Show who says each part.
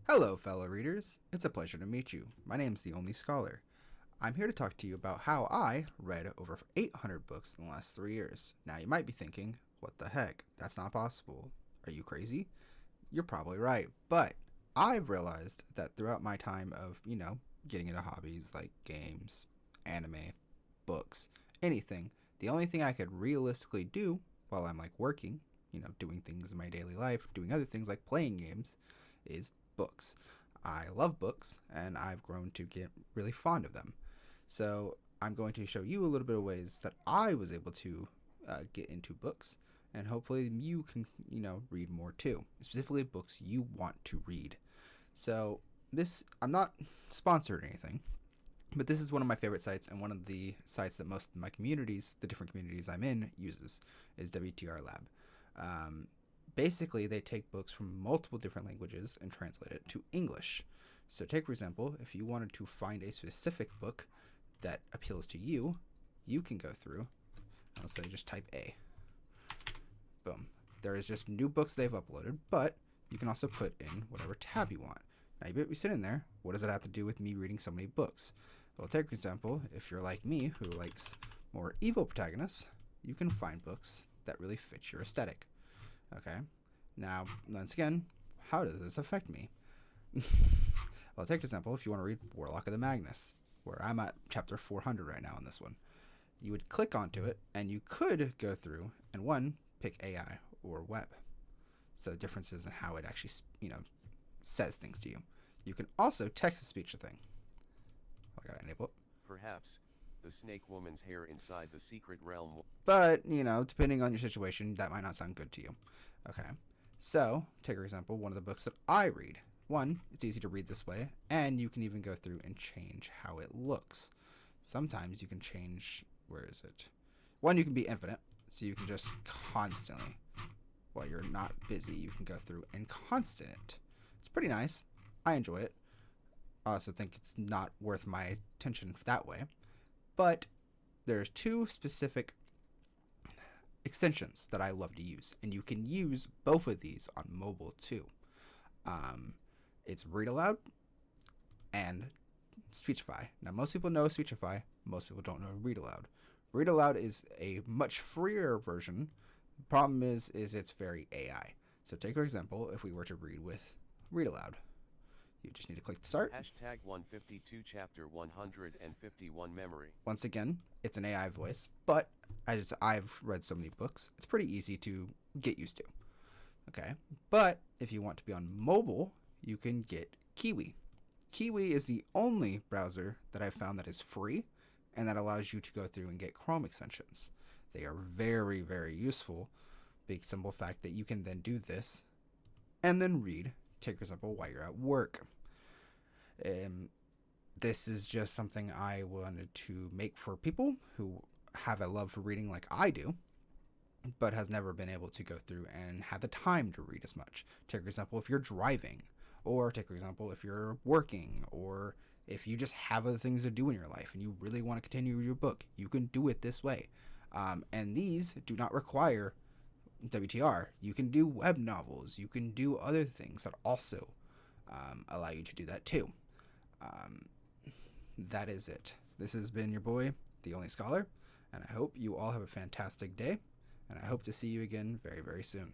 Speaker 1: Hello, fellow readers. It's a pleasure to meet you. My name's The Only Scholar. I'm here to talk to you about how I read over 800 books in the last 3 years. Now, you might be thinking, what the heck? That's not possible. Are you crazy? You're probably right. But I've realized that throughout my time of, getting into hobbies like games, anime, books, anything, the only thing I could realistically do while I'm like working, doing things in my daily life, doing other things like playing games, is books. I love books and I've grown to get really fond of them. So I'm going to show you a little bit of ways that I was able to get into books, and hopefully you can, read more too. Specifically, books you want to read. So I'm not sponsored or anything, but this is one of my favorite sites, and one of the sites that most of my communities, the different communities I'm in, uses is WTR Lab. Basically, they take books from multiple different languages and translate it to English. So take, for example, if you wanted to find a specific book that appeals to you, you can go through, let's say just type A. Boom. There is just new books they've uploaded, but you can also put in whatever tab you want. Now, you might be sitting there, what does that have to do with me reading so many books? Well, take, for example, if you're like me, who likes more evil protagonists, you can find books that really fit your aesthetic. Okay? Now, once again, how does this affect me? Well, take, for example, if you want to read Warlock of the Magnus, where I'm at chapter 400 right now on this one. You would click onto it, and you could go through and pick AI or web. So the difference is in how it actually, says things to you. You can also text-to-speech a thing. I gotta enable it.
Speaker 2: Perhaps the snake woman's hair inside the secret realm.
Speaker 1: But, depending on your situation, that might not sound good to you. Okay. So, take for example, one of the books that I read. One, it's easy to read this way, and you can even go through and change how it looks. Sometimes you can change, where is it? One, you can be infinite, so you can just constantly, while you're not busy, you can go through and constant it. It's pretty nice. I enjoy it. I also think it's not worth my attention that way. But there's two specific extensions that I love to use, and you can use both of these on mobile too. It's Read Aloud and Speechify. Now, most people know Speechify. Most people don't know Read Aloud. Read Aloud is a much freer version. The problem is it's very AI. So take, for example, if we were to read with Read Aloud, you just need to click start.
Speaker 2: Hashtag 152 chapter 151 memory.
Speaker 1: Once again, it's an AI voice, but I've read so many books, it's pretty easy to get used to. Okay, but if you want to be on mobile, you can get Kiwi. Kiwi is the only browser that I've found that is free and that allows you to go through and get Chrome extensions. They are very, very useful. Big simple fact that you can then do this and then read, take for example, while you're at work. This is just something I wanted to make for people who have a love for reading like I do, but has never been able to go through and have the time to read as much. Take for example, if you're driving, or take for example, if you're working, or if you just have other things to do in your life and you really want to continue your book, you can do it this way. And these do not require WTR. You can do web novels. You can do other things that also allow you to do that too. That is it. This has been your boy, The Only Scholar, and I hope you all have a fantastic day, and I hope to see you again very, very soon.